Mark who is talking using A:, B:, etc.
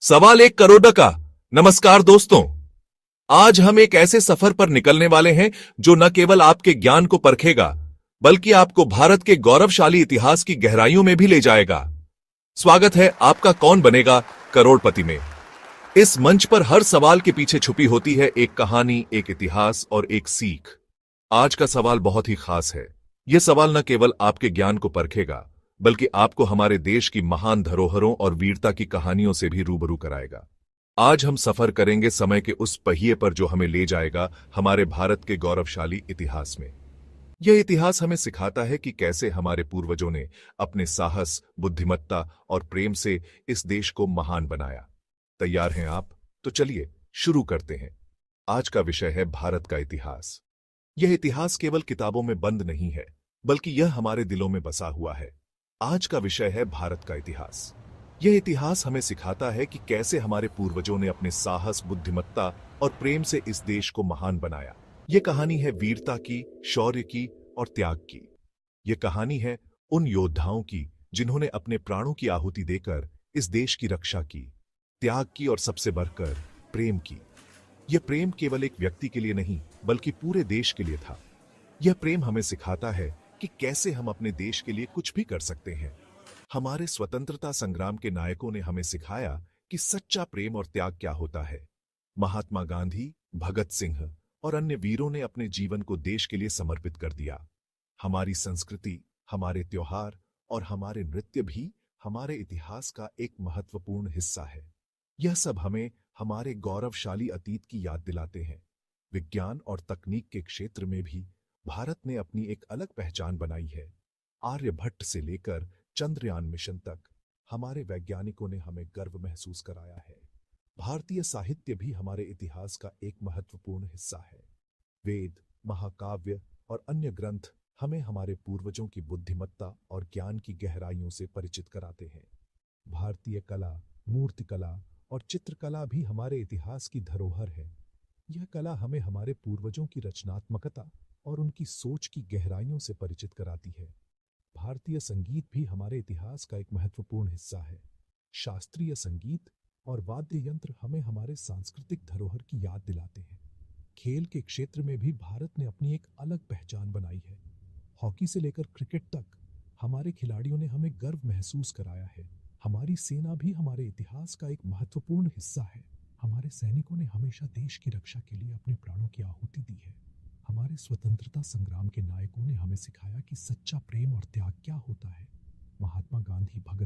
A: सवाल 1 करोड़ का। नमस्कार दोस्तों, आज हम एक ऐसे सफर पर निकलने वाले हैं जो न केवल आपके ज्ञान को परखेगा बल्कि आपको भारत के गौरवशाली इतिहास की गहराइयों में भी ले जाएगा। स्वागत है आपका कौन बनेगा करोड़पति में। इस मंच पर हर सवाल के पीछे छुपी होती है एक कहानी, एक इतिहास और एक सीख। आज का सवाल बहुत ही खास है। यह सवाल न केवल आपके ज्ञान को परखेगा बल्कि आपको हमारे देश की महान धरोहरों और वीरता की कहानियों से भी रूबरू कराएगा। आज हम सफर करेंगे समय के उस पहिए पर जो हमें ले जाएगा हमारे भारत के गौरवशाली इतिहास में। यह इतिहास हमें सिखाता है कि कैसे हमारे पूर्वजों ने अपने साहस, बुद्धिमत्ता और प्रेम से इस देश को महान बनाया। तैयार हैं आप? तो चलिए शुरू करते हैं। आज का विषय है भारत का इतिहास। यह इतिहास केवल किताबों में बंद नहीं है, बल्कि यह हमारे दिलों में बसा हुआ है। आज का विषय है भारत का इतिहास। यह इतिहास हमें सिखाता है कि कैसे हमारे पूर्वजों ने अपने साहस, बुद्धिमत्ता और प्रेम से इस देश को महान बनाया। यह कहानी है वीरता की, शौर्य की और त्याग की। यह कहानी है उन योद्धाओं की जिन्होंने अपने प्राणों की आहुति देकर इस देश की रक्षा की, त्याग की और सबसे बढ़कर प्रेम की। यह प्रेम केवल एक व्यक्ति के लिए नहीं बल्कि पूरे देश के लिए था। यह प्रेम हमें सिखाता है कि कैसे हम अपने देश के लिए कुछ भी कर सकते हैं। हमारे स्वतंत्रता संग्राम के नायकों ने हमें सिखाया कि सच्चा प्रेम और त्याग क्या होता है। महात्मा गांधी, भगत सिंह और अन्य वीरों ने अपने जीवन को देश के लिए समर्पित कर दिया। हमारी संस्कृति, हमारे त्योहार और हमारे नृत्य भी हमारे इतिहास का एक महत्वपूर्ण हिस्सा है। यह सब हमें हमारे गौरवशाली अतीत की याद दिलाते हैं। विज्ञान और तकनीक के क्षेत्र में भी भारत ने अपनी एक अलग पहचान बनाई है। आर्यभट्ट से लेकर चंद्रयान मिशन तक हमारे वैज्ञानिकों ने हमें गर्व महसूस कराया है। भारतीय साहित्य भी हमारे इतिहास का एक महत्वपूर्ण हिस्सा है। वेद, महाकाव्य और अन्य ग्रंथ हमें हमारे पूर्वजों की बुद्धिमत्ता और ज्ञान की गहराइयों से परिचित कराते हैं। भारतीय कला, मूर्तिकला और चित्रकला भी हमारे इतिहास की धरोहर है। यह कला हमें हमारे पूर्वजों की रचनात्मकता और उनकी सोच की गहराइयों से परिचित कराती है। भारतीय संगीत भी हमारे इतिहास का एक महत्वपूर्ण हिस्सा है। शास्त्रीय संगीत और वाद्य यंत्र हमें हमारे सांस्कृतिक धरोहर की याद दिलाते हैं। खेल के क्षेत्र में भी भारत ने अपनी एक अलग पहचान बनाई है। हॉकी से लेकर क्रिकेट तक हमारे खिलाड़ियों ने हमें गर्व महसूस कराया है। हमारी सेना भी हमारे इतिहास का एक महत्वपूर्ण हिस्सा है। हमारे सैनिकों ने हमेशा देश की रक्षा के लिए अपने प्राणों की आहुति दी है। हमारे स्वतंत्रता संग्राम के नायकों ने हमें सिखाया कि सच्चा प्रेम और त्याग क्या होता है। महात्मा गांधी, भगत